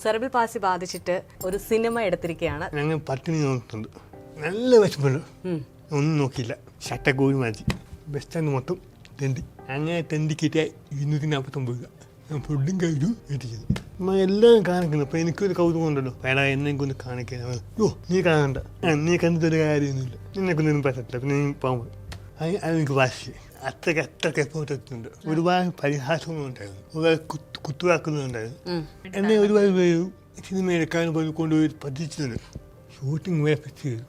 Cerebral Passi ബാധിച്ചിട്ട് ഒരു cinema എടുത്തിരിക്കുകയാണ്. ഞങ്ങൾ പട്ടിണി നോക്കുന്നുണ്ട്, നല്ല വിഷമമുണ്ട്, ഒന്നും നോക്കിയില്ല, ഷട്ടൊക്കെ ഒരു മാറ്റി ബസ് സ്റ്റാൻഡ് മൊത്തം തെണ്ടി, അങ്ങനെ തെണ്ടി കിട്ടിയ 249 രൂപ. ഞാൻ ഫുഡും കഴിച്ചു എത്തിച്ചത്. അമ്മ എല്ലാം കാണിക്കുന്നു. അപ്പോൾ എനിക്കൊരു കൗതുകം ഉണ്ടല്ലോ, വേടാ എന്നെക്കൊന്ന് കാണിക്കാൻ. ഓ നീ കാണണ്ട, നീ കണ്ടിട്ടൊരു കാര്യമൊന്നുമില്ല, നിന്നെക്കൊന്നും പറ്റത്തില്ല, പിന്നെ നീ പോകുമ്പോൾ അതെനിക്ക് വാശി. അത്രയ്ക്ക് എഫോർട്ട് എത്തുന്നുണ്ട്. ഒരുപാട് പരിഹാസങ്ങളുണ്ടായിരുന്നു, ഒരുപാട് കുത്തുവാക്കുന്നുണ്ടായിരുന്നു. എന്നെ ഒരുപാട് പേര് സിനിമ എടുക്കാൻ പോയി കൊണ്ടുപോയി പറ്റിച്ചിട്ടുണ്ട്. ഷൂട്ടിങ് വരെ ഫിക്സ് ചെയ്തു.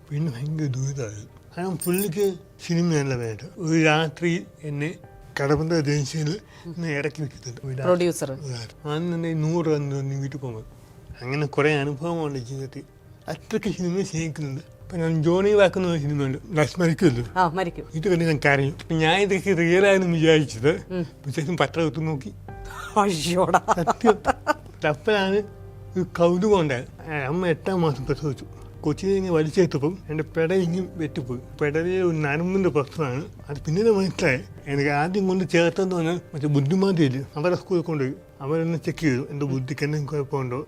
പിന്നെ ഭയങ്കര ദുരിതമായിരുന്നു. കാരണം പുള്ളിക്ക് സിനിമയല്ല വേണ്ട. ഒരു രാത്രി എന്നെ കടപ്പന്ത ജംഗ്ഷനിൽ ഇറക്കി വെക്കുന്നുണ്ട് പ്രൊഡ്യൂസർ. അന്ന് 100 വന്ന് വീട്ടിൽ പോകുമ്പോൾ. അങ്ങനെ കുറേ അനുഭവമുണ്ട് ജീവിതത്തിൽ. അത്രയ്ക്ക് സിനിമ സ്നേഹിക്കുന്നുണ്ട്. ഇപ്പം ഞാൻ ജോണി വാക്കുന്ന ഒരു സിനിമയുണ്ട്, മരിക്കുമല്ലോ, ഇത് കണ്ട് ഞാൻ കരയും. ഞാൻ ഇതൊക്കെ റിയലായെന്ന് വിചാരിച്ചത് വിശേഷം പത്രം എടുത്ത് നോക്കി. സത്യം അപ്പോഴാണ് ഒരു കൗതുകം ഉണ്ടായത്. അമ്മ 8ാം മാസം പ്രസവിച്ചു. കൊച്ചിനെ ഇങ്ങനെ വലിച്ചെടുത്തപ്പം എൻ്റെ പെടലിങ്ങും വെട്ടിപ്പോയി. പെടലിൽ ഒരു നരമ്പിൻ്റെ പ്രശ്നമാണ്. അത് പിന്നീട് മനസ്സിലായി. എനിക്ക് ആദ്യം കൊണ്ട് ചേർത്തെന്ന് പറഞ്ഞാൽ മറ്റേ ബുദ്ധിമാതിയില്ല, അവരെ സ്കൂളിൽ കൊണ്ടുപോയി. അവരൊന്ന് ചെക്ക് ചെയ്തു, എൻ്റെ ബുദ്ധിക്ക് എന്തെങ്കിലും കുഴപ്പമുണ്ടോ.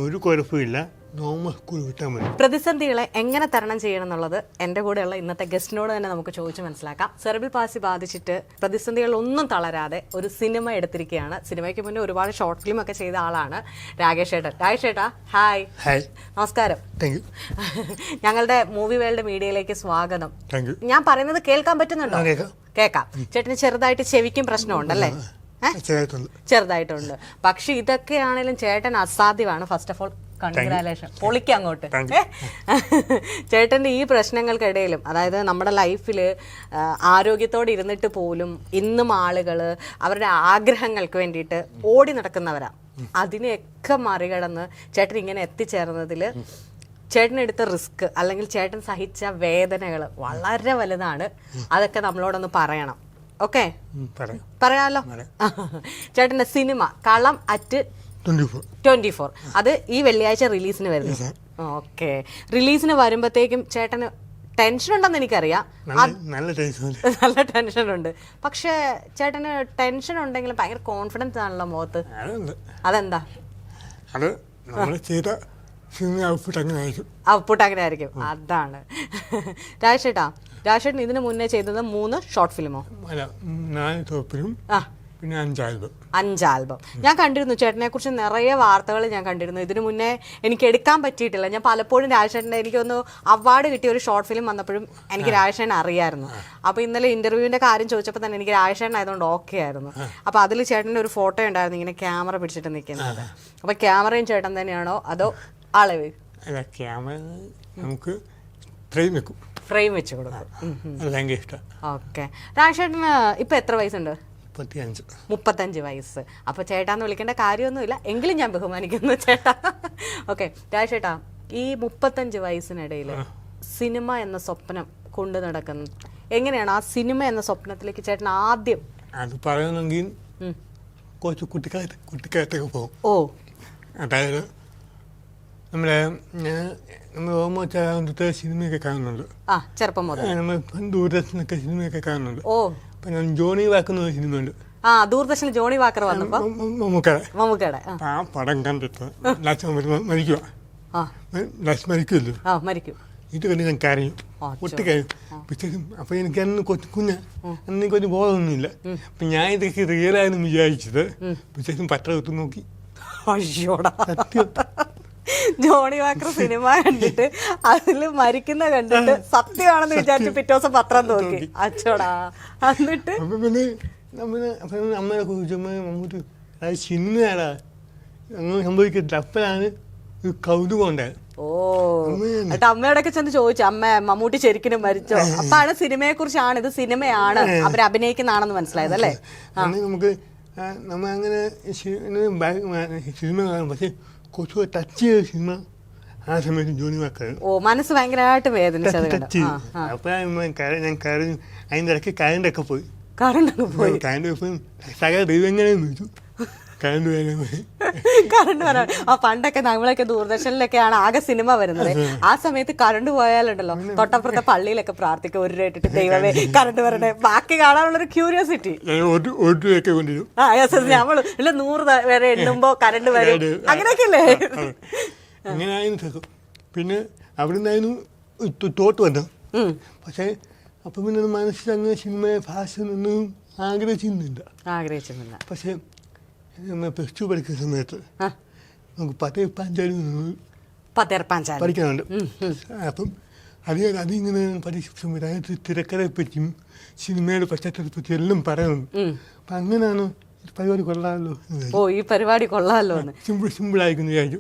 ഒരു കുഴപ്പമില്ല, നോർമൽ സ്കൂൾ വിട്ടാൽ മതി. പ്രതിസന്ധികളെ എങ്ങനെ തരണം ചെയ്യണം എന്നുള്ളത് എൻ്റെ കൂടെയുള്ള ഇന്നത്തെ ഗസ്റ്റിനോട് തന്നെ നമുക്ക് ചോദിച്ച് മനസ്സിലാക്കാം. സെറിബ്രൽ പാസി ബാധിച്ചിട്ട് പ്രതിസന്ധികളൊന്നും തളരാതെ ഒരു സിനിമ എടുത്തിരിക്കുകയാണ്. സിനിമയ്ക്ക് മുന്നേ ഒരുപാട് ഷോർട്ട് ഫിലിം ഒക്കെ ചെയ്ത ആളാണ് രാകേഷ് ഏട്ടൻ. രാകേഷ് ഏട്ടാ, ഹായ്. ഹായ്, നമസ്കാരം. Thank you. ഞങ്ങളുടെ മൂവി വേൾഡ് മീഡിയയിലേക്ക് സ്വാഗതം. Thank you. ഞാൻ പറയുന്നത് കേൾക്കാൻ പറ്റുന്നുണ്ടോ? കേൾക്കാം. ചേട്ടന് ചെറുതായിട്ട് ചെവിക്കും പ്രശ്നമുണ്ടല്ലേ? ചെറുതായിട്ടുണ്ട്. പക്ഷെ ഇതൊക്കെയാണെങ്കിലും ചേട്ടൻ അസാധ്യമാണ്. ഫസ്റ്റ് ഓഫ് ഓൾ കൺഗ്രാലേഷൻ, പൊളിക്ക് അങ്ങോട്ട്. ചേട്ടൻ്റെ ഈ പ്രശ്നങ്ങൾക്കിടയിലും, അതായത് നമ്മുടെ ലൈഫിൽ ആരോഗ്യത്തോടെ ഇരുന്നിട്ട് പോലും ഇന്നും ആളുകൾ അവരുടെ ആഗ്രഹങ്ങൾക്ക് വേണ്ടിയിട്ട് ഓടി നടക്കുന്നവരാ. അതിനെയൊക്കെ മറികടന്ന് ചേട്ടൻ ഇങ്ങനെ എത്തിച്ചേർന്നതിൽ ചേട്ടനെടുത്ത റിസ്ക് അല്ലെങ്കിൽ ചേട്ടൻ സഹിച്ച വേദനകൾ വളരെ വലുതാണ്. അതൊക്കെ നമ്മളോടൊന്ന് പറയണം. ഓക്കെ, പറയാമല്ലോ. ചേട്ടൻ്റെ സിനിമ കളം അറ്റ് 24 അത് ഈ വെള്ളിയാഴ്ച റിലീസിന് വരുന്നു. ഓക്കെ, റിലീസിന് വരുമ്പോഴത്തേക്കും ചേട്ടന് ടെൻഷൻ ഉണ്ടെന്ന് എനിക്കറിയാം. നല്ല ടെൻഷൻ ഉണ്ട്. പക്ഷെ ചേട്ടന് ടെൻഷൻ ഉണ്ടെങ്കിലും ഭയങ്കര കോൺഫിഡൻസ് ആണല്ലോ മുഖത്ത്. അതെന്താ? ഔട്ട്പുട്ട് അങ്ങനെ ആയിരിക്കും. അതാണ് രാജേട്ടാ. രാജേട്ടൻ ഇതിന് മുന്നേ ചെയ്തത് 3 ഷോർട്ട് ഫിലിമോ? 5 ആൽബം. ഞാൻ കണ്ടിരുന്നു ചേട്ടനെ കുറിച്ച് നിറയെ വാർത്തകൾ ഞാൻ കണ്ടിരുന്നു. ഇതിനു മുന്നേ എനിക്ക് എടുക്കാൻ പറ്റിയിട്ടില്ല. ഞാൻ പലപ്പോഴും രാജേട്ടൻ്റെ എനിക്കൊന്ന് അവാർഡ് കിട്ടിയ ഒരു ഷോർട്ട് ഫിലിം വന്നപ്പോഴും എനിക്ക് രാജേട്ടനെ അറിയായിരുന്നു. അപ്പോൾ ഇന്നലെ ഇന്റർവ്യൂവിന്റെ കാര്യം ചോദിച്ചപ്പോൾ തന്നെ എനിക്ക് രാജേട്ടൻ ആയതുകൊണ്ട് ഓക്കെ ആയിരുന്നു. അപ്പോൾ അതിൽ ചേട്ടൻ്റെ ഒരു ഫോട്ടോ ഉണ്ടായിരുന്നു, ഇങ്ങനെ ക്യാമറ പിടിച്ചിട്ട് നിൽക്കുന്നത്. അപ്പോൾ ക്യാമറയും ചേട്ടൻ തന്നെയാണോ അതോ ആളെ ഫ്രെയിം വെച്ച് കൊടുക്കും? ഓക്കെ. രാജേട്ടന് ഇപ്പൊ എത്ര വയസ്സുണ്ട്? 35 വയസ്സ്. അപ്പോൾ ചേട്ടാന്ന് വിളിക്കേണ്ട കാര്യമൊന്നുമില്ല, എങ്കിലും ഞാൻ ബഹുമാനിക്കുന്നു ചേട്ടാ. ഓക്കെ രാജേട്ടാ, ഈ 35 വയസ്സിനിടയിൽ സിനിമ എന്ന സ്വപ്നം കൊണ്ടു നടക്കുന്നു. എങ്ങനെയാണ് ആ സിനിമ എന്ന സ്വപ്നത്തിലേക്ക് ചേട്ടൻ ആദ്യം? അത് പറയണമെങ്കിൽ കുറച്ച് കുട്ടിക്കാലത്തൊക്കെ പോകും. ഓ, അതായത് നമ്മൾ ഓർമ്മ സിനിമയൊക്കെ കാണുന്നുണ്ട്. ചെറുപ്പം മുതൽ നമ്മൾ ദൂരദർശനൊക്കെ സിനിമയൊക്കെ കാണുന്നുണ്ട്. ഓ, അപ്പം ഞാൻ ജോണി വാക്കുന്ന ഒരു സിനിമയുണ്ട്. ദൂരദർശനിൽ ജോണി വാക്കർ വന്നപ്പോ മമ്മൂക്കയുടെ ആ പടം കണ്ടിട്ട് മരിക്കുമല്ലോ, ഇത് കണ്ട് ഞാൻ കരയും, ഒട്ടിക്കരയും. അപ്പൊ എനിക്ക് അന്ന് കുഞ്ഞ അന്ന് ഒരു ബോധമൊന്നുമില്ല. അപ്പൊ ഞാൻ ഇതൊക്കെ റിയലായെന്ന് വിചാരിച്ചത് വിശേഷം പത്രം എടുത്ത് നോക്കി. സത്യം, ജോണി വാക്കർ സിനിമ കണ്ടിട്ട് അതില് മരിക്കുന്ന കണ്ടിട്ട് സത്യമാണെന്ന് വിചാരിച്ച് പിറ്റേ ദിവസം പത്രം നോക്കി. അച്ചോടാ. എന്നിട്ട് അമ്മയെ കുറിച്ച് മമ്മൂട്ടി അത് സിനിമയാടാ അങ്ങനെ സംഭവിക്കത്തില്ല. അപ്പോഴാണ് ഒരു കൗതുകം ഉണ്ടായത്. ഓ, എന്നിട്ട് അമ്മയോടൊക്കെ ചെന്ന് ചോദിച്ചു, അമ്മ മമ്മൂട്ടി ശരിക്കും മരിച്ചോ? അപ്പാണ് സിനിമയെ കുറിച്ചാണ്, ഇത് സിനിമയാണ്, അവർ അഭിനയിക്കുന്നതാണെന്ന് മനസ്സിലായത് അല്ലേ? നമുക്ക് നമ്മ അങ്ങനെ സിനിമ കാണും, പക്ഷെ കുറച്ച് ടച്ച് ചെയ്ത സിനിമ ആ സമയത്ത് ജോണി വാക്കർ. ഓ, മനസ്സ് ഭയങ്കരമായിട്ട് വേദനിച്ചത്. അപ്പോഴാണ് ഞാൻ കരഞ്ഞു. അതിൻ്റെ ഇടയ്ക്ക് കരണ്ടൊക്കെ പോയി. കരണ്ടൊക്കെ പോയി സകല ദൈവം എങ്ങനെയെന്ന് ചോദിച്ചു. കറണ്ട് വരാൻ പണ്ടൊക്കെ നമ്മളൊക്കെ ദൂരദർശനിലൊക്കെയാണ് ആകെ സിനിമ വരുന്നത്. ആ സമയത്ത് കറണ്ട് പോയാലുണ്ടല്ലോ തൊട്ടപ്പുറത്തെ പള്ളിയിലൊക്കെ പ്രാർത്ഥിക്കും, ഒരു രൂപ ഇട്ടിട്ട് ദൈവമേ കറണ്ട് വരണേ, ബാക്കി കാണാനുള്ളൊരു ക്യൂരിയോസിറ്റി. നമ്മൾ ഇല്ല 100 വരെ എണ്ണുമ്പോ കറണ്ട് വരും, അങ്ങനെയൊക്കെ അല്ലേ? അങ്ങനെയായിരുന്നു. പിന്നെ അവിടെ നിന്നായിരുന്നു തോട്ട് വന്നു. പക്ഷേ അപ്പം പിന്നെ മനസ്സിൽ അങ്ങനെ സിനിമയെ ഭാഷയൊന്നും ആഗ്രഹിച്ചിരുന്നില്ല. പക്ഷേ പ്ലസ് ടു പഠിക്കുന്ന സമയത്ത് നമുക്ക് പഠിക്കാനുണ്ട്. അപ്പം അതിങ്ങനെ പരീക്ഷിച്ച സമയത്ത് അതിനകത്ത് തിരക്കഥയെ പറ്റിയും സിനിമയുടെ പശ്ചാത്തലത്തെ പറ്റി എല്ലാം പറയുന്നു. അപ്പം അങ്ങനെയാണ് പരിപാടി കൊള്ളാമല്ലോ. ഓ, ഈ പരിപാടി കൊള്ളാമല്ലോ, സിമ്പിൾ ആയിരിക്കുന്നു വിചാരിച്ചു.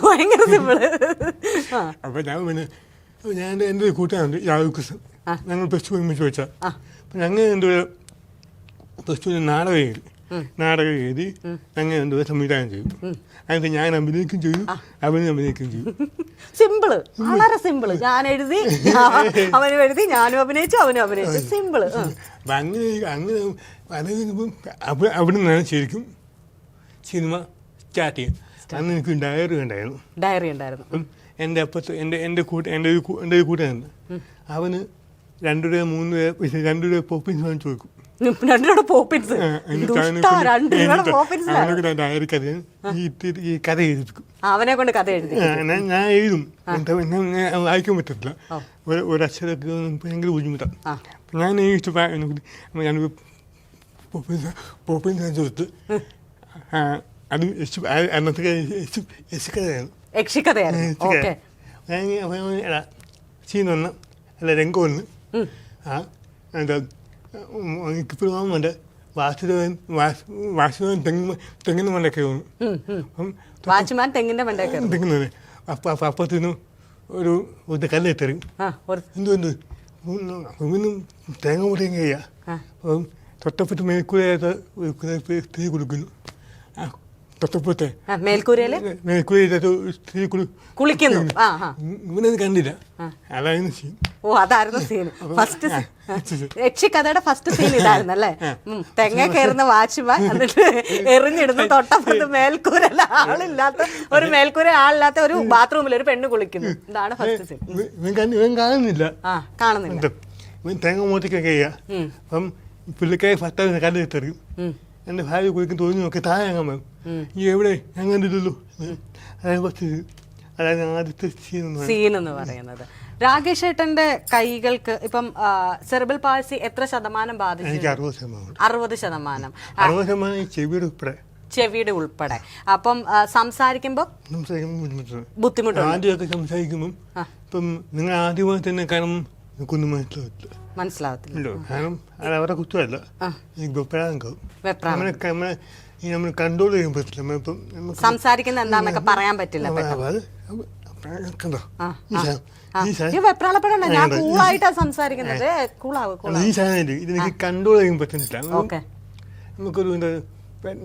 ഭയങ്കര സിമ്പിൾ. അപ്പം ഞാൻ എൻ്റെ ഒരു കൂട്ടുകാരുണ്ട് യാദവ് കൃഷ്ണൻ, ഞങ്ങൾ പ്ലസ് ടു ഒരുമിച്ച് വെച്ചാൽ. അപ്പം ഞങ്ങൾ എന്തോ പ്ലസ് ടു നാടകം എഴുതി ഞങ്ങൾ എന്തോ സംവിധാനം ചെയ്തു. അതിന് ഞാൻ അഭിനയിക്കുകയും ചെയ്തു, അഭിനയിക്കുകയും ചെയ്തു. സിമ്പിള്, വളരെ സിമ്പിള്. ഞാൻ എഴുതി, അവനും എഴുതി, ഞാനും അഭിനയിച്ചു, അവനും അഭിനയിച്ചു. സിമ്പിള്. അപ്പം അങ്ങനെ അത് അവിടെ നിന്നാണ് ശരിക്കും സിനിമ സ്റ്റാർട്ട് ചെയ്യുന്നത്. അന്ന് എനിക്ക് ഡയറി ഉണ്ടായിരുന്നു. അപ്പം എൻ്റെ അപ്പത്ത് എൻ്റെ ഒരു കൂട്ടുകാരുണ്ട്, അവന് 2 രൂപ 3 രൂപ 2 രൂപ പോപ്പിൻസ് വാങ്ങിച്ചു കൊടുക്കും. ഈ കഥ എഴുതിപ്പിക്കും. അവനെ കൊണ്ട് കഥ എഴുതി ഞാൻ എഴുതും, വായിക്കാൻ പറ്റത്തില്ല, ഒരു അക്ഷരമൊക്കെ ഭയങ്കര ബുദ്ധിമുട്ടാണ്. ഞാൻ എഴുതിട്ട് ഞാൻ പോപ്പിൻസ് വാങ്ങിച്ചു കൊടുത്ത് അത് അന്നത്തെ സീൻ വന്ന് അല്ല രംഗം വന്ന് എന്താ എനിക്കിപ്പോഴും ഓർമ്മയുണ്ട്. വാസുദേവൻ തെങ്ങിന് മണ്ടൊക്കെ തെങ്ങുന്നത്. അപ്പത്തിന് ഒരു കല്ലെത്തരും. എന്തുകൊണ്ട് തേങ്ങ മുറിയും കഴിയാ. അപ്പം തൊട്ടപ്പത്ത് മേൽക്കൂരത്തെ തീ കൊടുക്കുന്നു. തൊട്ടപ്പത്തെ മേൽക്കൂരയിലത്തെ സ്ത്രീ കുളിക്കുന്നു. ഇവനത് കണ്ടില്ല. അതായിരുന്നു സീൻ. ഓ, അതായിരുന്നു സീൻ. ഫസ്റ്റ് യക്ഷിക്കഥയുടെ ഫസ്റ്റ് സീൻ ഇതായിരുന്നല്ലേ? തെങ്ങ കയറുന്ന വാച്ച്മാൻ എന്നിട്ട് എറിഞ്ഞിടുന്നു തൊട്ടപ്പുറത്ത് മേൽക്കൂരല്ല ആളില്ലാത്ത ഒരു ആളില്ലാത്ത ഒരു ബാത്റൂമിൽ ഒരു പെണ്ണ് കുളിക്കുന്നു. ഇതാണ് ഫസ്റ്റ് സീൻ. ഇവൻ കാണുന്നില്ല. ഇവൻ തേങ്ങ മൂത്തിക്കൊക്കെ ചെയ്യാ. അപ്പം പുള്ളിക്കായി ഭർത്താവിനെ കല്ലെത്തറിയും. എൻ്റെ ഭാര്യ കുളിക്കും തോന്നി നോക്കി താഴെ അങ്ങാൻ വേണം. ഈ എവിടെ ഞാൻ കണ്ടില്ലല്ലോ. അതായത് ആദ്യത്തെ സീൻ എന്ന് പറയുന്നത്. രാകേഷ് ഏട്ടന്റെ കൈകൾക്ക് ഇപ്പം സെറിബ്രൽ പാൾസി എത്ര ശതമാനം ബാധിച്ചു? എനിക്ക് 60%. 60% ചെവിയുടെ ഉൾപ്പെടെ. അപ്പം സംസാരിക്കുമ്പോ ബുദ്ധിമുട്ടുണ്ട്. ആദ്യമൊക്കെ സംസാരിക്കുമ്പം ഇപ്പം നിങ്ങൾ ആദ്യമായി തന്നെ കാരണം എനിക്കൊന്നും മനസ്സിലാവത്തില്ല. കാരണം അത് അവരുടെ കുറ്റമല്ല, നമ്മൾ കൺട്രോൾ ചെയ്യാൻ പറ്റില്ല. സംസാരിക്കുന്ന എന്താന്നൊക്കെ പറയാൻ പറ്റില്ല. ഈ സാധനം ഇതെനിക്ക് കൺട്രോൾ ചെയ്യാൻ പറ്റുന്നില്ല. നമുക്കൊരു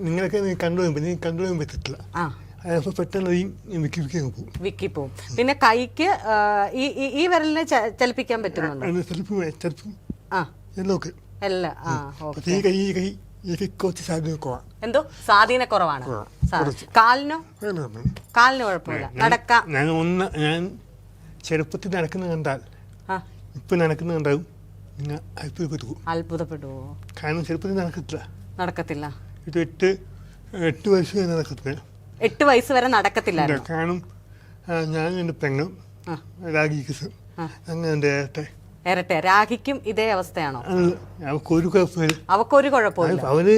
നിങ്ങളൊക്കെ കൺട്രോൾ ചെയ്യാൻ പറ്റത്തില്ല. പെട്ടെന്ന് വിക്കി പോകും. പിന്നെ കൈക്ക് ഈ വിരലിനെ ചലിപ്പിക്കാൻ പറ്റുന്നുണ്ടോ? എന്തോ സ്വാധീനക്കുറവാണ്. കാലിനോ? കാലിന് കുഴപ്പമില്ല, നടക്കാം. ഞാൻ ചെറുപ്പത്തിൽ നടക്കുന്ന കണ്ടാൽ ഇപ്പൊ നടക്കുന്ന കണ്ടാലും നിങ്ങൾ അത്ഭുതപ്പെടുവോ? കാരണം ചെറുപ്പത്തിൽ നടക്കത്തില്ല. ഇത് 8 വയസ്സ് വരെ നടക്കത്തില്ല. 8 വയസ്സ് വരെ നടക്കത്തില്ല. കാരണം ഞാൻ എൻ്റെ പെങ്ങളും രാഗിക്ക് അങ്ങനെ ഇരട്ടെ രാഗിക്കും ഇതേ അവസ്ഥയാണോ? അവക്കൊരു കുഴപ്പമില്ല. അവക്കൊരു കുഴപ്പമില്ല. അവര്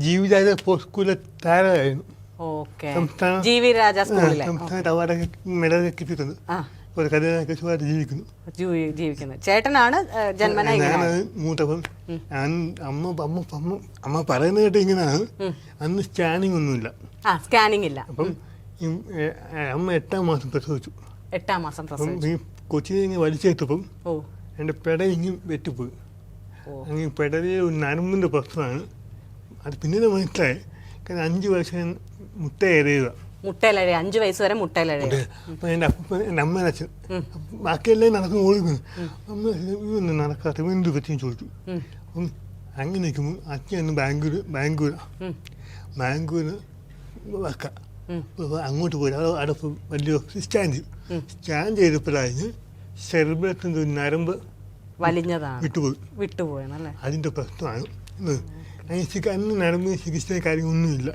ജീവിത സ്കൂളിലെ താരമായിരുന്നു. സംസ്ഥാന അവാർഡൊക്കെ മെഡലൊക്കെ കിട്ടിയിട്ടുണ്ട്. ഒരു കഥയൊക്കെ സുഖമായിട്ട് ജീവിക്കുന്നു. ചേട്ടനാണ് ജന്മന മൂത്തപ്പം. അമ്മ പറയുന്നത് കേട്ട് ഇങ്ങനെയാണ്. അന്ന് സ്കാനിങ് ഒന്നുമില്ല. സ്കാനിങ് ഇല്ല. അപ്പം അമ്മ 8-ാം മാസം പ്രസവിച്ചു. 8-ാം മാസം പ്രസവിച്ചു. കൊച്ചിനെ ഇങ്ങനെ വലിച്ചെടുത്തപ്പം എൻ്റെ പെട ഇങ്ങനെ വെട്ടിപ്പോയി. അങ്ങനെ പെടലിൽ ഒരു നരമ്പിൻ്റെ പ്രശ്നമാണ്. അത് പിന്നീട് മനസ്സിലായി. കാരണം 5 വയസ്സ് മുട്ടയിടുക. 5 വയസ്സ് വരെ മുട്ടയിലഴയുക. അപ്പം എൻ്റെ അമ്മ അച്ഛൻ ബാക്കിയെല്ലാം നടക്കുന്നു ഓടിക്കുന്നു. അമ്മ ഇതൊന്നും നടക്കാത്ത എന്ത് പറ്റിയും ചോദിച്ചു. അപ്പം അങ്ങനെ നിൽക്കുമ്പോൾ അച്ഛൻ ബാംഗ്ലൂർ വെക്കാം. അപ്പോൾ അങ്ങോട്ട് പോയി അവിടെ വലിയ സ്കാൻ ചെയ്തപ്പോഴായിരുന്നു ശരീരത്തിൻ്റെ ഒരു നരമ്പ് വലിഞ്ഞതാണ്, വിട്ടുപോയി. വിട്ടുപോയെന്നല്ലേ? അതിൻ്റെ പ്രശ്നമാണ്. അന്ന് നരമ്പ് ചികിത്സ കാര്യമൊന്നുമില്ല.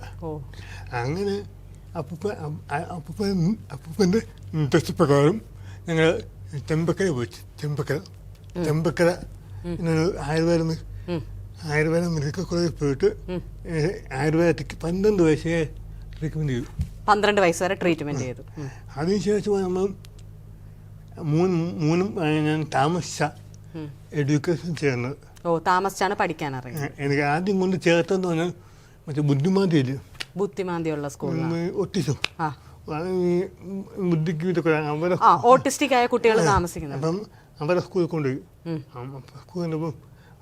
അങ്ങനെ അപ്പൂപ്പൻ്റെ നിർദ്ദേശപ്രകാരം ഞങ്ങൾ ചെമ്പക്കര പോയി. ചെമ്പക്കര ആയുർവേദ മെഡിക്കൽ കോളേജിൽ പോയിട്ട് ആയുർവേദത്തിക്ക് 12 വയസ്സേ ട്രീറ്റ്മെൻറ്റ് ചെയ്തു. 12 വയസ്സ് വരെ ട്രീറ്റ്മെൻറ്റ് ചെയ്തു. അതിനുശേഷം നമ്മൾ ഞാൻ താമസിച്ച എഡ്യൂക്കേഷൻ ചെയ്യുന്നത്. താമസിച്ചാണ് പഠിക്കാനറിയാം. എനിക്ക് ആദ്യം കൊണ്ട് ചേർത്തെന്ന് പറഞ്ഞാൽ മറ്റേ ബുദ്ധിമാന്തിയില്ല, ബുദ്ധിമാന്തിയുള്ള സ്കൂൾ, ഒട്ടിസം, ബുദ്ധിക്ക് ഇതൊക്കെ അവരെ ഓട്ടിസ്റ്റിക് ആയ കുട്ടികൾ താമസിക്കുന്നത്. അപ്പം അവരെ സ്കൂളിൽ കൊണ്ടുപോയി. സ്കൂളിൽ കണ്ടപ്പോൾ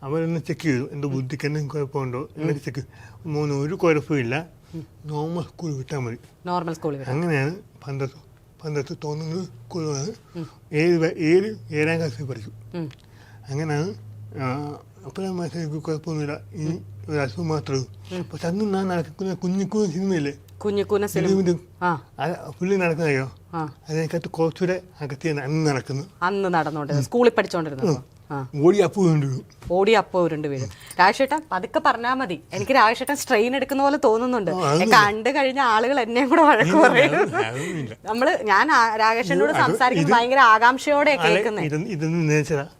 അവരെന്നെ ചെക്ക് ചെയ്തു, എൻ്റെ ബുദ്ധിക്ക് എന്തെങ്കിലും കുഴപ്പമുണ്ടോ എന്നൊക്കെ ചെക്ക്. ഒരു കുഴപ്പമില്ല, നോർമൽ സ്കൂളിൽ വിട്ടാൽ മതി. നോർമൽ സ്കൂളിൽ അങ്ങനെയാണ് 12 തോന്നുന്നത് സ്കൂളിലാണ്. 7ാം ക്ലാസ്സിൽ പഠിച്ചു. അങ്ങനെയാണ്. അപ്പോഴാണ് മനസ്സിലാക്കി കുഴപ്പമൊന്നുമില്ല, ഇനി ഒരു അസുഖം മാത്രമേ ഉള്ളൂ. പക്ഷെ അന്ന് ഞാൻ നടക്കുന്ന കുഞ്ഞിക്കൂന സിനിമയില്ലേ, പുള്ളി നടക്കുന്നതോ അതിനെക്കാട്ട് കുറച്ചുകൂടെ അകത്തിയാണ് അന്ന് നടന്നുകൊണ്ടിരുന്നത്. സ്കൂളിൽ പഠിച്ചോണ്ടിരുന്നത് ഓടി അപ്പോ ഉരുണ്ട് വീഴും. രാജേട്ടൻ പതുക്കെ പറഞ്ഞാൽ മതി. എനിക്ക് രാജേട്ടൻ സ്ട്രെയിൻ എടുക്കുന്ന പോലെ തോന്നുന്നുണ്ട്. കണ്ടു കഴിഞ്ഞ ആളുകൾ എന്നെയും കൂടെ വഴക്ക് പറയും. ഞാൻ രാജേഷനോട് സംസാരിക്കുമ്പോൾ ഭയങ്കര ആകാംക്ഷയോടെ കേൾക്കുന്നത്. നേച്ചറാണ്.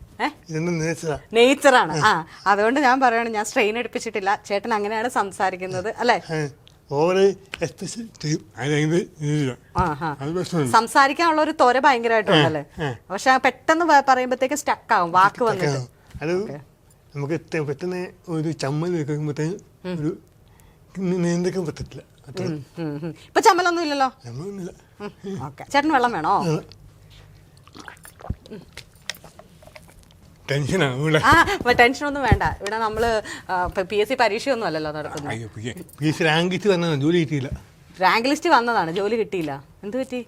അതുകൊണ്ട് ഞാൻ പറയാണ്, ഞാൻ സ്ട്രെയിൻ എടുപ്പിച്ചിട്ടില്ല. ചേട്ടൻ അങ്ങനെയാണ് സംസാരിക്കുന്നത് അല്ലേ? സംസാരിക്കാനുള്ള ഒരു ത്വര ഭയങ്കരമായിട്ടുണ്ടല്ലേ? പക്ഷെ പെട്ടെന്ന് പറയുമ്പോഴത്തേക്ക് സ്റ്റക്ക് ആവും, വാക്ക് വന്നിട്ട്. നമുക്ക് പെട്ടെന്ന് ഒരു ചമ്മൽ വെക്കുമ്പോഴത്തേക്ക് ഒരു നീന്തിക്കാൻ പറ്റത്തില്ല. ഇപ്പൊ ചമ്മലൊന്നും ഇല്ലല്ലോ? ചേട്ടൻ വെള്ളം വേണോ? ടെൻഷനൊന്നും വേണ്ട. ഇവിടെ നമ്മള് PSC പരീക്ഷയൊന്നും അല്ലല്ലോ നടക്കുന്നത്. റാങ്ക് ലിസ്റ്റ് വന്നതാണ്, ജോലി കിട്ടിയില്ല. എന്ത് പറ്റി?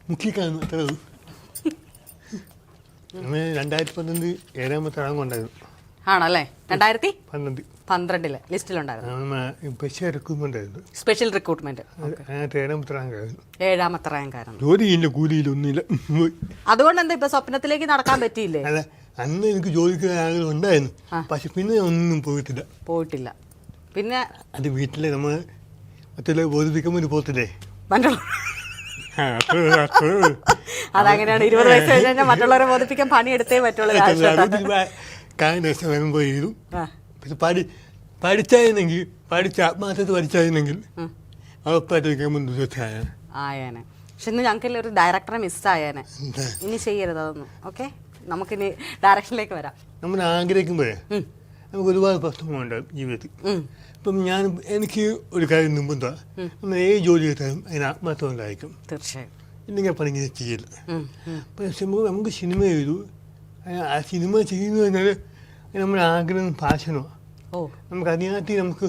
2015 7ാമത്തെ റാങ്ക് ഉണ്ടായിരുന്നു. ആണല്ലേ? 2012 ലിസ്റ്റിലുണ്ടായിരുന്നു. സ്പെഷ്യൽ റിക്രൂട്ട്മെന്റ് 7ാമത്തെ റാങ്ക് ആയിരുന്നു. ജോലിയില്ല, കൂലിയിലൊന്നുമില്ല. അതുകൊണ്ട് എന്താ ഇപ്പൊ സ്വപ്നത്തിലേക്ക് നടക്കാൻ പറ്റിയില്ലേ? അല്ല, അന്ന് എനിക്ക് ജോലിക്ക് ആഗ്രഹം ഉണ്ടായിരുന്നു, പക്ഷെ പിന്നെ ഒന്നും പോയിട്ടില്ല. പിന്നെ അത് വീട്ടിലെ നമ്മൾ മറ്റുള്ള ബോധിപ്പിക്കുമ്പോൾ പോത്തില്ലേ. അതങ്ങനെയാണ്. 20 വയസ്സ് കഴിഞ്ഞാൽ മറ്റുള്ളവരെ ബോധിപ്പിക്കാൻ പണിയെടുത്തേ പറ്റുള്ളൂ. ചെയ്തു. പഠിച്ചായിരുന്നെങ്കിൽ ആത്മാർത്ഥത്തിൽ പഠിച്ചായിരുന്നെങ്കിൽ ആയേനെ. പക്ഷെ ഇന്ന് ഞങ്ങൾക്ക് ഒരു ഡയറക്ടറെ മിസ്സായേനെ. ഇനി ചെയ്യരുത് അതൊന്നും. ഓക്കെ, നമുക്കിനി ഡയറക്ഷനിലേക്ക് വരാം. നമ്മൾ ആഗ്രഹിക്കുമ്പോഴേ നമുക്ക് ഒരുപാട് പ്രശ്നങ്ങളുണ്ടാകും ജീവിതത്തിൽ. ഇപ്പം എനിക്ക് ഒരു കാര്യം മുമ്പെന്താ, നമ്മൾ ഏത് ജോലി ചെയ്താലും അതിന് ആത്മാർത്ഥം ഉണ്ടായിരിക്കും. തീർച്ചയായും. ഇല്ലെങ്കിൽ അപ്പം ഇങ്ങനെ ചെയ്യില്ല. പക്ഷെ നമുക്ക് സിനിമ ചെയ്തു, ആ സിനിമ ചെയ്യുന്നു പറഞ്ഞാൽ നമ്മുടെ ആഗ്രഹം പാഷനോ. നമുക്ക് അതിനകത്ത് നമുക്ക്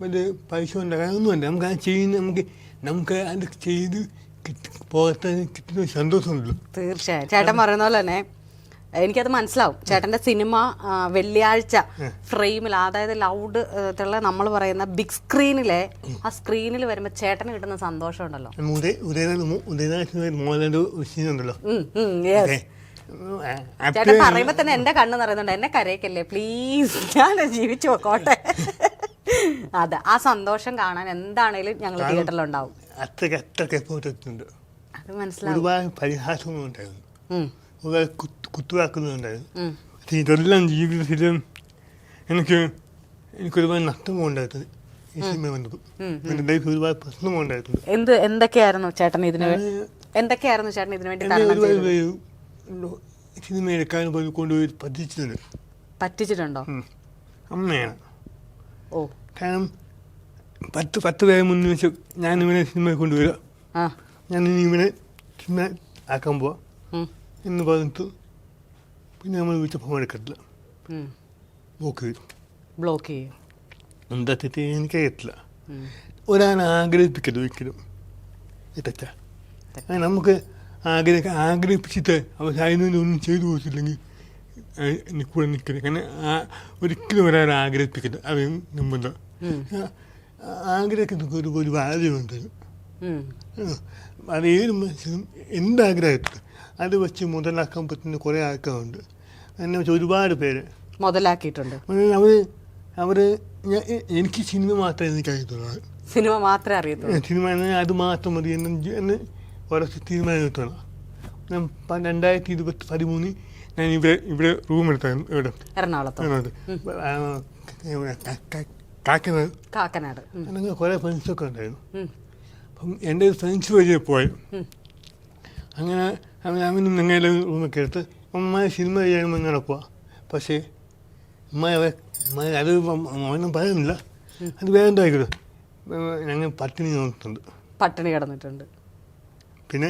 വലിയ പൈസ ഉണ്ടാകാനൊന്നുമല്ല. നമുക്ക് അത് ചെയ്യുന്ന നമുക്ക് അത് ചെയ്ത് പോകാൻ കിട്ടുന്ന സന്തോഷമുണ്ടല്ലോ. തീർച്ചയായും. ചേട്ടൻ പറയുന്ന പോലെ തന്നെ എനിക്കത് മനസ്സിലാവും. ചേട്ടൻ്റെ സിനിമ വെള്ളിയാഴ്ച ഫ്രെയിമിൽ, അതായത് ലൗഡ് ഉള്ള നമ്മൾ പറയുന്ന ബിഗ് സ്ക്രീനിലെ ആ സ്ക്രീനിൽ വരുമ്പോൾ ചേട്ടന് കിട്ടുന്ന സന്തോഷം ഉണ്ടല്ലോ. ചേട്ടൻ പറയുമ്പോ തന്നെ എന്റെ കണ്ണ് നിറയുന്നുണ്ട്. എന്നെ കരയിക്കല്ലേ പ്ലീസ്, ഞാൻ ജീവിച്ചു പോക്കോട്ടെ. അതെ, ആ സന്തോഷം കാണാൻ എന്താണേലും ഞങ്ങൾ തിയേറ്ററിലുണ്ടാവും. അത് മനസ്സിലാവും. പരിഹാസങ്ങളുണ്ടായിരുന്നു, കുത്തുവാക്കുന്നുണ്ടായിരുന്നു. ഇതെല്ലാം ജീവിതത്തിലും എനിക്കൊരുപാട് നഷ്ടമുണ്ടായിരുന്നു. ഈ സിനിമ വന്നപ്പോൾ എൻ്റെ ലൈഫ് ഒരുപാട് പ്രശ്നമുണ്ടായിരുന്നു. എന്തൊക്കെയായിരുന്നു ചേട്ടൻ ഇതിന് വേണ്ടി സിനിമ എടുക്കാൻ പോയി കൊണ്ടുപോയി പറ്റിച്ചിട്ടുണ്ടോ? അമ്മയാണ്. കാരണം 10 പേരെ മുന്നിൽ വെച്ച് ഞാൻ ഇവനെ സിനിമ കൊണ്ടുവരിക, ഞാൻ ഇനി ഇവനെ സിനിമ ആക്കാൻ പോവാ എന്ന് പറഞ്ഞിട്ട് പിന്നെ നമ്മൾ വീട്ടിൽ ഫോൺ എടുക്കത്തില്ല, ബ്ലോക്ക് ചെയ്യും. എന്താ തെറ്റ് എനിക്കറിയത്തില്ല. ഒരാളെ ആഗ്രഹിപ്പിക്കരുത് ഒരിക്കലും. തെറ്റാ. നമുക്ക് ആഗ്രഹിപ്പിച്ചിട്ട് അവസാനം ചെയ്തു കൊടുത്തില്ലെങ്കിൽ കൂടെ നിൽക്കരുത്. കാരണം ഒരിക്കലും ഒരാളെ ആഗ്രഹിപ്പിക്കരുത്. അത് മുമ്പെന്താ ആഗ്രഹിക്കുന്ന ഒരു വാല്യമുണ്ട്. അത് ഏത് മനുഷ്യനും എന്താഗ്രഹത്തിൽ അത് വെച്ച് മുതലാക്കാൻ പറ്റുന്ന കുറേ ആൾക്കാരുണ്ട്. എന്നെ വെച്ച് ഒരുപാട് പേര് മുതലാക്കിയിട്ടുണ്ട്. അവർ എനിക്ക് സിനിമ മാത്രമേ എനിക്കറിയത്തുള്ളൂ. സിനിമ മാത്രമേ അറിയത്തുള്ളൂ. സിനിമ അത് മാത്രം മതി എന്ന് ഉറച്ച് തീരുമാനമെടുത്തോളാം. ഞാൻ 2013 ഞാൻ ഇവിടെ റൂം എടുത്തായിരുന്നു. ഇവിടെ എറണാകുളത്ത് കാക്കനാട്. അങ്ങനെ കുറേ ഫ്രണ്ട്സൊക്കെ ഉണ്ടായിരുന്നു. അപ്പം എൻ്റെ ഫ്രണ്ട്സ് വഴി പോയി. അങ്ങനെ അവനും ഞങ്ങളുടെ റൂമൊക്കെ എടുത്ത് അമ്മ സിനിമ ചെയ്യാൻ ഇങ്ങനെ പോവാം. പക്ഷേ അത് അവനും പറയുന്നില്ല. അത് വേണ്ടായിക്കോട്ടെ. ഞങ്ങൾ പട്ടിണി കിടന്നിട്ടുണ്ട്. പിന്നെ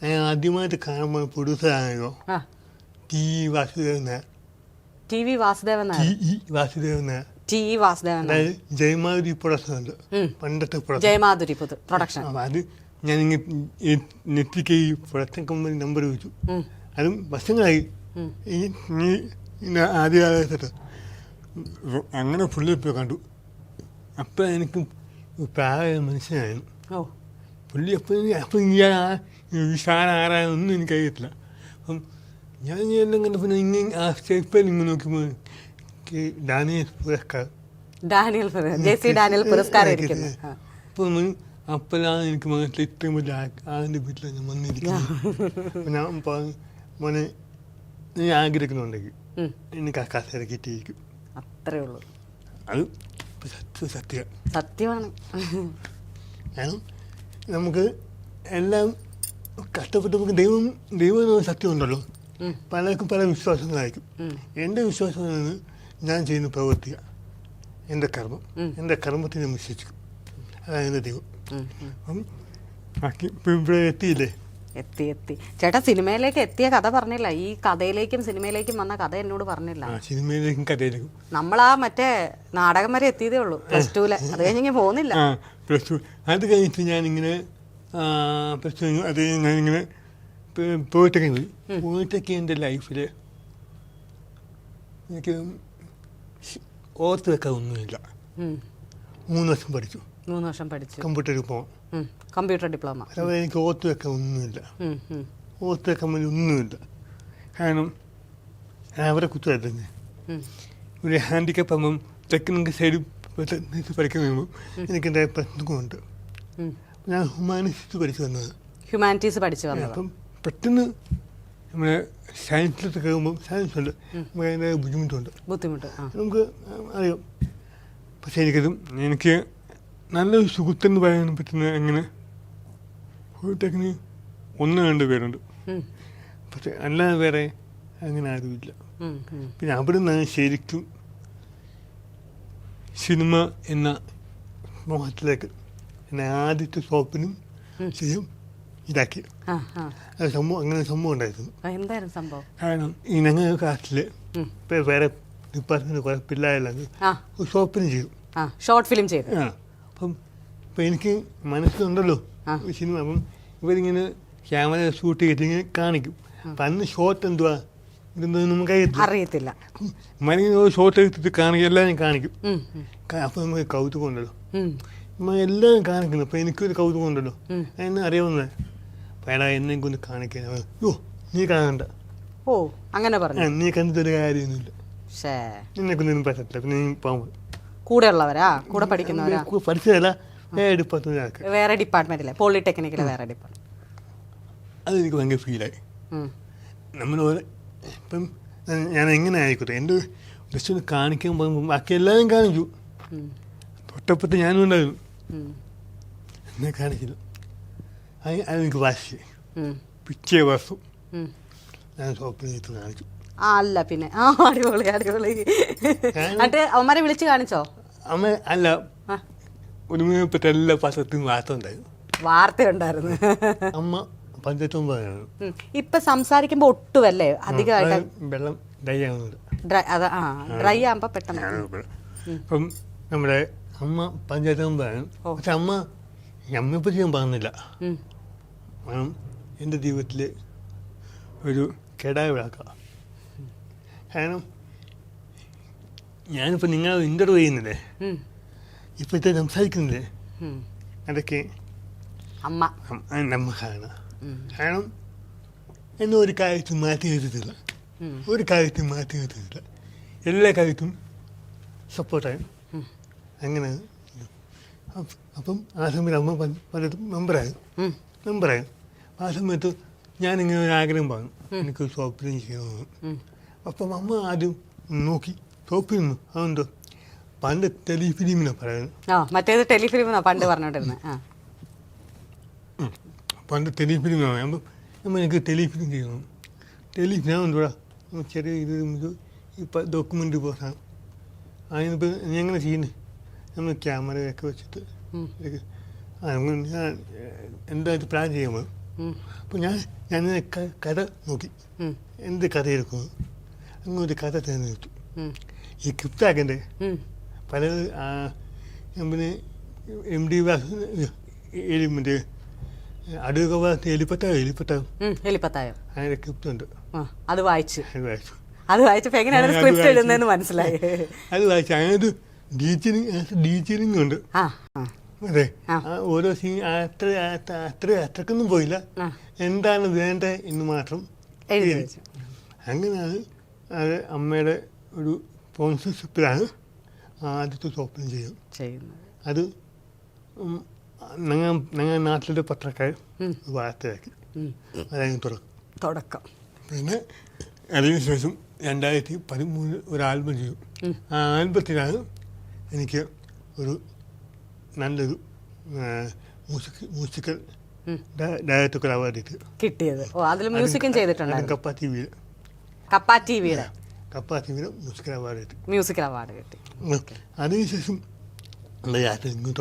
ഞാൻ ആദ്യമായിട്ട് കാണുമ്പോൾ പ്രൊഡ്യൂസറാണല്ലോ അതായത് ജയമാധുരി പ്രൊഡക്ഷൻ ഉണ്ട്, പണ്ടത്തെ പ്രൊഡക്ഷൻ. അത് ഞാൻ നെറ്റിക്ക് ഈ പ്രൊഡക്ഷൻ കമ്പനി നമ്പർ വെച്ചു. അതും വർഷങ്ങളായി. ആദ്യകാലത്ത് അങ്ങനെ പുള്ളി ഇപ്പോൾ കണ്ടു. അപ്പം എനിക്ക് പ്രായ മനുഷ്യനായിരുന്നു പുള്ളി. അപ്പം വിശാല ആരായൊന്നും എനിക്കറിയത്തില്ല. അപ്പം ഞാൻ എല്ലാം കണ്ടപ്പോൾ ഇങ്ങനെ ആ സ്റ്റേപ്പിൽ ഇങ്ങനെ നോക്കുമ്പോൾ ഡാനിയൽ പുരസ്കാരം അപ്പം അപ്പോഴാണ് എനിക്ക് മനസ്സിൽ ഇത്രയും വലിയ ആളിൻ്റെ വീട്ടിലാണ് ഞാൻ വന്നിരിക്കുന്നത്. ഞാൻ പറഞ്ഞു, മോനെ നീ ആഗ്രഹിക്കുന്നുണ്ടെങ്കിൽ എനിക്ക് ആ കസേര കിട്ടിയിരിക്കും. അത്രേ ഉള്ളൂ. അത് സത്യമാണ്. കാരണം നമുക്ക് എല്ലാം കഷ്ടപ്പെട്ട് നമുക്ക് ദൈവം സത്യമുണ്ടല്ലോ. പലർക്കും പല വിശ്വാസങ്ങളായിരിക്കും. എൻ്റെ വിശ്വാസം ഞാൻ ചെയ്യുന്ന പ്രവൃത്തിയ എൻ്റെ കർമ്മം. എൻ്റെ കർമ്മത്തെ ഞാൻ വിശ്വസിക്കും. അതാണ് എൻ്റെ ദൈവം. അപ്പം ഇവിടെ എത്തിയില്ലേ? എത്തി. ചേട്ടാ സിനിമയിലേക്ക് എത്തിയ കഥ പറഞ്ഞില്ല. ഈ കഥയിലേക്കും സിനിമയിലേക്കും വന്ന കഥ എന്നോട് പറഞ്ഞില്ല. സിനിമയിലേക്കും കഥയിലേക്കും നമ്മളാ മറ്റേ നാടകം വരെ എത്തിയതേ ഉള്ളൂ, +2. അത് കഴിഞ്ഞ് പോകുന്നില്ല. +2 അത് കഴിഞ്ഞിട്ട് ഞാനിങ്ങനെ +2 അത് ഞാനിങ്ങനെ പോയിട്ടൊക്കെ എൻ്റെ ലൈഫിൽ എനിക്ക് ഓർത്ത് വെക്കാൻ ഒന്നുമില്ല. 3 വർഷം പഠിച്ചു. Computer diploma. അതുപോലെ എനിക്ക് ഓർത്ത് വെക്കാൻ ഒന്നുമില്ല. ഓർത്ത് വെക്കാൻ വേണ്ടി ഒന്നുമില്ല. കാരണം അവരെ കുറ്റമായിട്ടേ ഒരു ഹാൻഡിക്കാപ്പ് ആകുമ്പം ടെക്നിക്കൽ സൈഡ് പഠിക്കാൻ വരുമ്പോൾ എനിക്ക് എൻ്റെ പ്രശ്നങ്ങളുണ്ട്. ഞാൻ ഹ്യൂമാനിറ്റീസ് പഠിച്ചു വന്നത്. അപ്പം പെട്ടെന്ന് നമ്മുടെ സയൻസിലൊക്കെ കയറുമ്പോൾ സയൻസ് ഉണ്ട്, നമുക്ക് അതിൻ്റെ ബുദ്ധിമുട്ട് നമുക്ക് അറിയാം. പക്ഷേ എനിക്ക് നല്ലൊരു സുഹൃത്തെന്ന് പറയാൻ പറ്റുന്ന എങ്ങനെ പോയിട്ടേക്കിന് 1-2 പേരുണ്ട്. പക്ഷെ അല്ലാതെ വേറെ അങ്ങനെ ആരുമില്ല. പിന്നെ അവിടെ നിന്നാണ് ശരിക്കും സിനിമ എന്ന മോഹത്തിലേക്ക് എന്നെ ആദ്യത്തെ ഷോപ്പിനും ശരിയും ഇതാക്കി. അങ്ങനെ സംഭവം ഉണ്ടായിരുന്നു. കാരണം ഈ ഞങ്ങളുടെ ക്ലാസ്സില് വേറെ ഡിപ്പാർട്ട്മെന്റ് കുറെ പിള്ളേരെല്ലാം ഷോപ്പിന് ചെയ്തു, ഷോർട്ട് ഫിലിം ചെയ്തു. അപ്പം ഇപ്പം എനിക്ക് മനസ്സിലുണ്ടല്ലോ സിനിമ. അപ്പം ഇവരിങ്ങനെ ക്യാമറ ഷൂട്ട് ചെയ്തിട്ട് ഇങ്ങനെ കാണിക്കും. അപ്പം അന്ന് ഷോട്ട് എന്തുവാ ഇതൊന്നും നമുക്ക് അറിയത്തില്ല. ഷോട്ട് എടുത്തിട്ട് കാണിക്കും, എല്ലാവരും കാണിക്കും. അപ്പം നമുക്ക് കൗതുകം ഉണ്ടല്ലോ, എല്ലാവരും കാണിക്കുന്നു. അപ്പം എനിക്കൊരു കൗതുകം ഉണ്ടല്ലോ, എന്നെ അറിയാവുന്നത്. പേടാ എന്നെ കൊണ്ട് കാണിക്കാൻ നീ കാണണ്ട, അങ്ങനെ പറഞ്ഞു, നീ കണ്ടിട്ടൊരു കാര്യമൊന്നുമില്ല, നിന്നെ കൊണ്ടൊന്നും പറ്റത്തില്ല. പിന്നെ നീ പോകുമ്പോൾ കൂടെ പഠിക്കുന്നവരാ, പഠിച്ചതല്ല വേറെ ഡിപ്പാർട്ട്മെന്റിലെ പോളിടെക്നിക്കിലെ വേറെ ഡിപ്പാർട്ട്മെന്റ്. അതെനിക്ക് ഭയങ്കര ഫീലായി. നമ്മൾ ഇപ്പം ഞാൻ എങ്ങനെ ആയിക്കോട്ടെ എൻ്റെ ജസ്റ്റ് ഒന്ന് കാണിക്കാൻ പോകുമ്പോൾ ബാക്കി എല്ലാവരും കാണിച്ചു. തൊട്ടപ്പത്ത് ഞാനും ഉണ്ടായിരുന്നു, എന്നെ കാണിച്ചില്ല. അതെനിക്ക് വാശി. പിറ്റേ വർഷം ഞാൻ ഷോപ്പിൽ ചെയ്ത് കാണിച്ചു. അല്ല പിന്നെ അടിപൊളി. അവന്മാരെ വിളിച്ച് കാണിച്ചോ? അമ്മ അല്ല, ഒരുമയപ്പെട്ട എല്ലാ പത്രത്തിനും വാർത്ത ഉണ്ടായിരുന്നു. അമ്മ 19 ഇപ്പൊ സംസാരിക്കുമ്പോ ഒട്ടുമല്ലേ അധികമായിട്ട് വെള്ളം ഡ്രൈ ആവുന്നുണ്ട്. ഡ്രൈ ആകുമ്പോ പെട്ടെന്ന്. അപ്പം നമ്മുടെ അമ്മ 19 പക്ഷെ അമ്മയെപ്പറ്റി ഞാൻ പറഞ്ഞില്ല. കാരണം എൻ്റെ ജീവിതത്തിൽ ഒരു കേടായ വിളക്കാം. കാരണം ഞാനിപ്പോൾ നിങ്ങൾ ഇൻ്റർവ്യൂ ചെയ്യുന്നില്ലേ, ഇപ്പോഴത്തെ സംസാരിക്കുന്നില്ലേ അതൊക്കെ അമ്മ നമുക്കാണ്. കാരണം എന്നെ ഒരു കാര്യത്തും മാറ്റി നിർത്തിയിട്ടില്ല, ഒരു കാര്യത്തും മാറ്റി നിർത്തിയിട്ടില്ല, എല്ലാ കാര്യത്തും സപ്പോർട്ടായി. അങ്ങനെ അപ്പം ആ സമയത്ത് അമ്മ പലതും മെമ്പറായി. ആ സമയത്ത് ഞാനിങ്ങനെ ഒരു ആഗ്രഹം പറഞ്ഞു, എനിക്ക് ഷോപ്പിംഗ് ചെയ്യണമെന്ന്. അപ്പം അമ്മ ആദ്യം നോക്കി ഷോപ്പിൽ നിന്ന് അതെന്തോ പണ്ട് ടെലിഫിലിമിനാണ് പറയുന്നത്. മറ്റേത് ടെലിഫിലിം പണ്ട് പറഞ്ഞോണ്ടിരുന്നത്. പണ്ട് ടെലിഫിലിമാണ്. അപ്പം എനിക്ക് ടെലിഫിലിം ചെയ്യണം. ടെലിഫിലിം എന്തുവാ ചെറിയ ഇത് ഇപ്പം ഡോക്യുമെൻ്റ് പോസാണ്. അതിനിപ്പോൾ എങ്ങനെ ചെയ്യുന്നത്? നമ്മൾ ക്യാമറയൊക്കെ വെച്ചിട്ട് ഞാൻ എന്തായിട്ട് പ്ലാൻ ചെയ്യുമ്പോൾ അപ്പോൾ ഞാൻ കഥ നോക്കി എന്ത് കഥ എടുക്കുന്നു അങ്ങോട്ട് കഥ തിരഞ്ഞെടുത്തു. ഈ കിപ്റ്റാക്കിൻ്റെ പല പിന്നെ MD മറ്റേ അടുക്ക ഭാഗത്ത് എലിപ്പത്തായം അതിൻ്റെ ക്രിപ്റ്റ് ഉണ്ട്. അത് വായിച്ചപ്പോൾ എങ്ങനെയാണ് സ്ക്രിപ്റ്റ് എഴുതുന്നതെന്ന് മനസ്സിലായി. അത് വായിച്ചു. അതിനകത്ത് ഡീച്ചറിങ് ഉണ്ട്. അതെ, ഓരോ സീൻ അത്രക്കൊന്നും പോയില്ല, എന്താണ് വേണ്ടത് എന്ന് മാത്രം എഴുതി. അങ്ങനെയാണ് അത് അമ്മയുടെ ഒരു സ്പോൺസർഷിപ്പിലാണ് ആദ്യത്തെ ഷോപ്പിംഗ് ചെയ്യുന്നത്. അത് ഞങ്ങൾ നാട്ടിലെ പത്രക്കാർ വാർത്തയാക്കി. അതായത് തുടക്കം. പിന്നെ അതിനുശേഷം 2013 ഒരു ആൽബം ചെയ്തു. ആ ആൽബത്തിലാണ് എനിക്ക് ഒരു നല്ലൊരു മ്യൂസിക്കൽ ഡയറക്ടർ അവാർഡ് കിട്ടിയത്. അതിൽ മ്യൂസിക്കും ചെയ്തിട്ടുണ്ട്. കപ്പ ടിവിയുടെ മ്യൂസിക്കൽ അവാർഡ് കിട്ടി. അതിനുശേഷം എൻ്റെ യാത്ര ഇങ്ങ്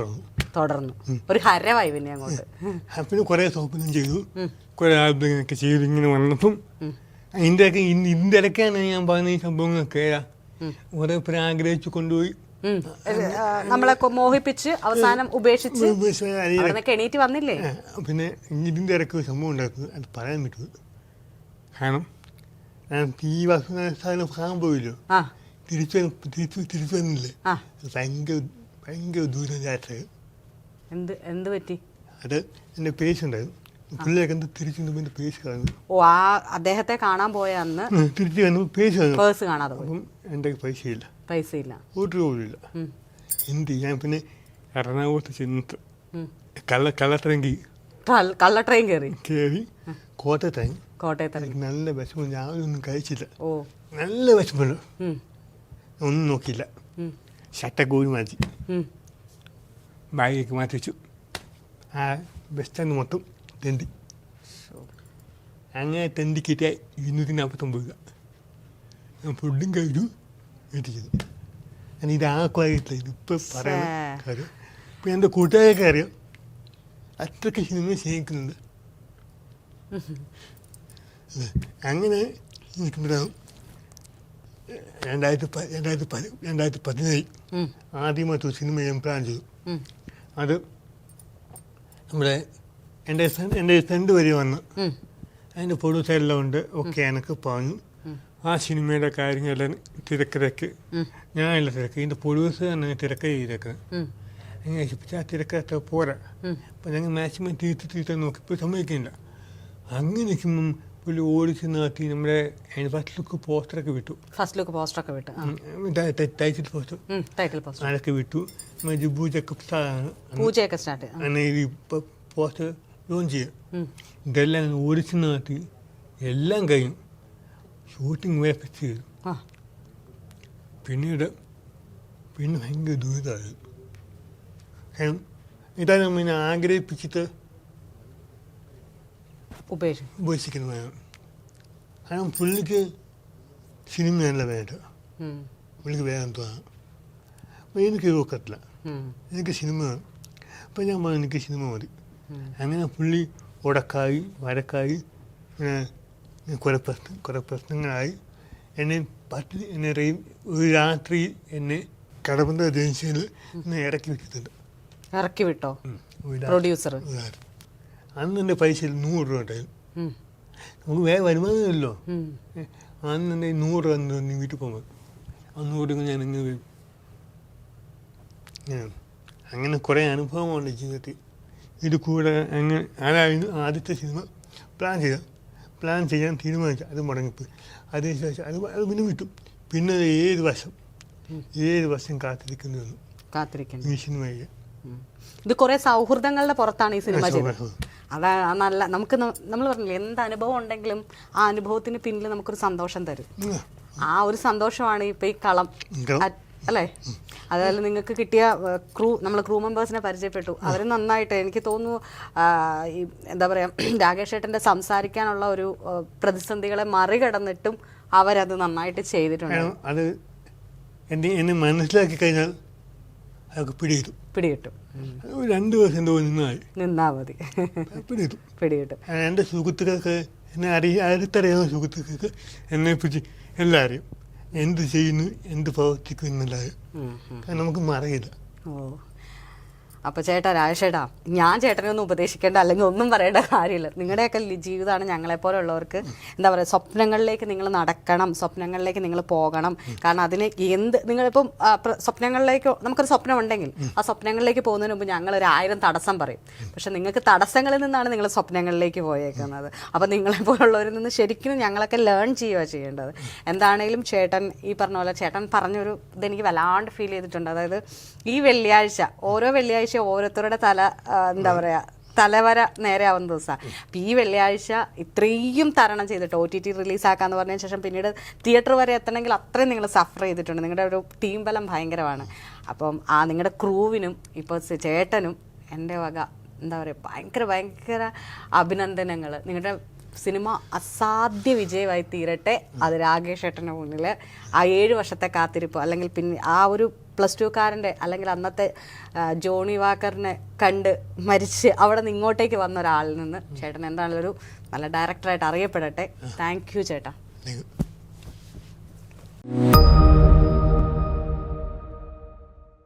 തുടർന്നു. ഒരു ഹരവായി പിന്നെ അങ്ങോട്ട്. പിന്നെ കുറേ ഷോപ്പിംഗ് ചെയ്തു, കുറേ ആൽബങ്ങളൊക്കെ ചെയ്തു. ഇങ്ങനെ വന്നപ്പം ഇതിൻ്റെ ഇടയ്ക്കാണ് ഞാൻ പറഞ്ഞ ഈ സംഭവങ്ങളൊക്കെ കുറേ പേര് ആഗ്രഹിച്ചു കൊണ്ടുപോയി നമ്മളെ മോഹിപ്പിച്ച് അവസാനം ഉപേക്ഷിച്ച് എണീറ്റ് വന്നില്ലേ. പിന്നെ ഇതിൻ്റെ ഇടയ്ക്ക് ഒരു സംഭവം ഉണ്ടാക്കുന്നത് അത് പറയാൻ പറ്റുമോ? കാരണം ഞാൻ ഈ സാധനം കാണാൻ പോയില്ലോ, തിരിച്ചു വന്നില്ലേ, ഭയങ്കര ദൂരം യാത്രയായി. എന്ത് പറ്റി? അത് എൻ്റെ പേഴ്സ് ഉണ്ടായിരുന്നു, പിള്ളേരൊക്കെ തിരിച്ചു പേഴ്സ് കാണുന്നു. അദ്ദേഹത്തെ കാണാൻ പോയ അന്ന് തിരിച്ചു വന്നു പേഴ്സ് കാണാതെ. അപ്പം എൻ്റെ പൈസയില്ല, ഒരു രൂപ പോലുമില്ല. എന്ത് ഞാൻ പിന്നെ എറണാകുളത്ത് ചെന്നിട്ട് കള്ളട്രെയിൻ കയറി കോട്ടയത്തിറങ്ങി. നല്ല വിഷമം, രാവിലെ ഒന്നും കഴിച്ചില്ല, നല്ല വിഷമമുണ്ട്. ഒന്നും നോക്കിയില്ല, ഷട്ടൊക്കെ ഊരി മാറ്റി ബാഗൊക്കെ മാറ്റി വെച്ചു. ആ ബസ് സ്റ്റാൻഡ് മൊത്തം തെണ്ടി. അങ്ങനെ തെണ്ടി കിട്ടിയ 249 രൂപ. ഞാൻ ഫുഡും കഴിച്ചു എത്തിച്ചത്. ഞാൻ ഇതാക്കുമായിട്ടില്ല, ഇതിപ്പോൾ പറയാൻ കാര്യം. ഇപ്പം എൻ്റെ കൂട്ടുകാരൊക്കെ അറിയാം, അത്രയ്ക്ക് സിനിമ സ്നേഹിക്കുന്നുണ്ട്. അങ്ങനെ നിൽക്കുമ്പോഴാണ് 2017 ആദ്യമായിട്ട് ഒരു സിനിമ ഞാൻ പ്ലാൻ ചെയ്തു. അത് നമ്മുടെ എൻ്റെ ഫ്രണ്ട് വരെ വന്ന് അതിൻ്റെ പ്രൊഡ്യൂസറെല്ലാം ഉണ്ട്, ഓക്കെ എനിക്ക് പറഞ്ഞു. ആ സിനിമയുടെ കാര്യങ്ങളെല്ലാം തിരക്കിടയ്ക്ക് ഞാനല്ല തിരക്ക്, ഇതിൻ്റെ പ്രൊഡ്യൂസർ തന്നെ തിരക്ക് ചെയ്തേക്കുന്നത്. അങ്ങനെ പക്ഷേ ആ തിരക്കത്ര പോരാ. അപ്പം ഞങ്ങൾ മാക്സിമം തീർത്ത് നോക്കിയപ്പോൾ സമ്മതിക്കുന്നില്ല. അങ്ങനെ നിൽക്കുമ്പം പുള്ളി ഓടിച്ച് നടത്തി നമ്മുടെ ഫസ്റ്റ് ലുക്ക് പോസ്റ്ററൊക്കെ വിട്ടു. ടൈറ്റിൽ പോസ്റ്റർ അതൊക്കെ വിട്ടു. പൂജയൊക്കെ സ്റ്റാർട്ട് അങ്ങനെ ഇപ്പോൾ പോസ്റ്റർ ലോഞ്ച് ചെയ്യുക. ഇതെല്ലാം ഓടിച്ച് നടത്തി എല്ലാം കഴിഞ്ഞു. ഷൂട്ടിങ് വരെ ഫിക്സ് ചെയ്തു. പിന്നെ ഭയങ്കര ദുരിതമായി. കാരണം ഇതാ നമ്മൾ ആഗ്രഹിപ്പിച്ചിട്ട് ഉപേക്ഷിക്കുന്നതാണ്. കാരണം പുള്ളിക്ക് സിനിമയല്ല വേണ്ട, പുള്ളിക്ക് വേറെ തോന്നാം. അപ്പോൾ എനിക്ക് നോക്കത്തില്ല, എനിക്ക് സിനിമ വേണം. അപ്പോൾ ഞാൻ പറഞ്ഞു എനിക്ക് സിനിമ മതി. അങ്ങനെ പുള്ളി ഉടക്കായി വരക്കായി കുറേ പ്രശ്നങ്ങളായി. എന്നെ ഒരു രാത്രി എന്നെ കടപ്പന്ത്ര ജംഗ്ഷനിൽ ഇറക്കി വിട്ടോ പ്രൊഡ്യൂസർ. അന്ന് എൻ്റെ പൈസയിൽ 100 രൂപ ഉണ്ടായിരുന്നു. നമുക്ക് വേറെ വരുമാനമില്ലല്ലോ. അന്ന് എൻ്റെ 100 രൂപ വീട്ടിൽ പോകുമ്പോൾ ആ 100 രൂപ ഞാൻ ഇങ്ങനെ അങ്ങനെ കുറേ അനുഭവമുണ്ട് ജീവിതത്തിൽ. ഇത് കൂടെ അങ്ങനെ അതായിരുന്നു ആദ്യത്തെ സിനിമ പ്ലാൻ ചെയ്യാൻ തീരുമാനിച്ചു. അത് മുടങ്ങിപ്പോയി. അതിനുശേഷം അത് പിന്നെ വിട്ടു. പിന്നെ ഏത് വർഷം കാത്തിരിക്കുന്നു ഈ സിനിമയെ. ഇത് കുറെ സൗഹൃദങ്ങളുടെ പുറത്താണ് ഈ സിനിമ ചെയ്തത്. അതാ നല്ല നമുക്ക് നമ്മൾ പറഞ്ഞില്ലേ, എന്ത് അനുഭവം ഉണ്ടെങ്കിലും ആ അനുഭവത്തിന് പിന്നിൽ നമുക്കൊരു സന്തോഷം തരും. ആ ഒരു സന്തോഷമാണ് ഇപ്പൊ ഈ കളം അല്ലേ. അതുപോലെ നിങ്ങൾക്ക് കിട്ടിയ നമ്മൾ ക്രൂ മെമ്പേഴ്സിനെ പരിചയപ്പെട്ടു. അവർ നന്നായിട്ട് എനിക്ക് തോന്നുന്നു എന്താ പറയുക, രാകേഷ് ഏട്ടൻ്റെ സംസാരിക്കാനുള്ള ഒരു പ്രതിസന്ധികളെ മറികടന്നിട്ടും അവരത് നന്നായിട്ട് ചെയ്തിട്ടുണ്ട്. അത് എന്നെ മനസ്സിലാക്കി കഴിഞ്ഞാൽ അതൊക്കെ പിടികിട്ടും. 2 ദിവസം നിന്നാ മതി, പിടികിട്ടും. എൻ്റെ സുഹൃത്തുക്കൾക്ക്, എന്നെ അടുത്തറിയാവുന്ന സുഹൃത്തുക്കൾക്ക് എന്നെപ്പറ്റി എല്ലാം അറിയും. എന്ത് ചെയ്യുന്നു, എന്ത് പ്രവർത്തിക്കും എന്നുള്ളത് നമുക്ക് മറിയില്ല. അപ്പോൾ ചേട്ടാ, രാജേഷേട്ടാ, ഞാൻ ചേട്ടനെ ഒന്നും ഉപദേശിക്കേണ്ട അല്ലെങ്കിൽ ഒന്നും പറയേണ്ട കാര്യമില്ല. നിങ്ങളുടെയൊക്കെ ജീവിതമാണ് ഞങ്ങളെപ്പോലുള്ളവർക്ക് എന്താ പറയുക, സ്വപ്നങ്ങളിലേക്ക് നിങ്ങൾ നടക്കണം, സ്വപ്നങ്ങളിലേക്ക് നിങ്ങൾ പോകണം. കാരണം അതിന് നിങ്ങളിപ്പം സ്വപ്നങ്ങളിലേക്ക് നമുക്കൊരു സ്വപ്നം ഉണ്ടെങ്കിൽ ആ സ്വപ്നങ്ങളിലേക്ക് പോകുന്നതിന് മുമ്പ് ഞങ്ങളൊരു 1000 തടസ്സം പറയും. പക്ഷെ നിങ്ങൾക്ക് തടസ്സങ്ങളിൽ നിന്നാണ് നിങ്ങൾ സ്വപ്നങ്ങളിലേക്ക് പോയേക്കുന്നത്. അപ്പോൾ നിങ്ങളെപ്പോലുള്ളവരിൽ നിന്ന് ശരിക്കും ഞങ്ങളൊക്കെ ലേൺ ചെയ്യുക ചെയ്യേണ്ടത്. എന്താണെങ്കിലും ചേട്ടൻ ഈ പറഞ്ഞ പോലെ ചേട്ടൻ പറഞ്ഞൊരു ഇതെനിക്ക് വല്ലാണ്ട് ഫീൽ ചെയ്തിട്ടുണ്ട്. അതായത് ഈ വെള്ളിയാഴ്ച, ഓരോ വെള്ളിയാഴ്ച ഓരോരുത്തരുടെ എന്താ പറയുക, തലവര നേരെ ആവുന്ന ദിവസമാണ്. അപ്പം ഈ വെള്ളിയാഴ്ച ഇത്രയും തരണം ചെയ്തിട്ട് OTT റിലീസാക്കാന്ന് പറഞ്ഞതിന് ശേഷം പിന്നീട് തിയേറ്റർ വരെ എത്തണമെങ്കിൽ അത്രയും നിങ്ങൾ സഫർ ചെയ്തിട്ടുണ്ട്. നിങ്ങളുടെ ഒരു ടീം ബലം ഭയങ്കരമാണ്. അപ്പം നിങ്ങളുടെ ക്രൂവിനും ഇപ്പോൾ ചേട്ടനും എൻ്റെ വക എന്താ പറയുക ഭയങ്കര അഭിനന്ദനങ്ങൾ. നിങ്ങളുടെ സിനിമ അസാധ്യ വിജയമായി തീരട്ടെ. അത് രാകേഷ് ഏട്ടൻ്റെ മുന്നിൽ ആ 7 വർഷത്തെ കാത്തിരിപ്പ്, അല്ലെങ്കിൽ പിന്നെ ആ ഒരു +2കാരൻ്റെ അല്ലെങ്കിൽ അന്നത്തെ ജോണി വാക്കറിനെ കണ്ട് മരിച്ച് അവിടെ നിന്ന് ഇങ്ങോട്ടേക്ക് വന്ന ഒരാളിൽ നിന്ന് ചേട്ടൻ എന്താണെങ്കിലും ഒരു നല്ല ഡയറക്ടറായിട്ട് അറിയപ്പെടട്ടെ. താങ്ക് യു ചേട്ടാ.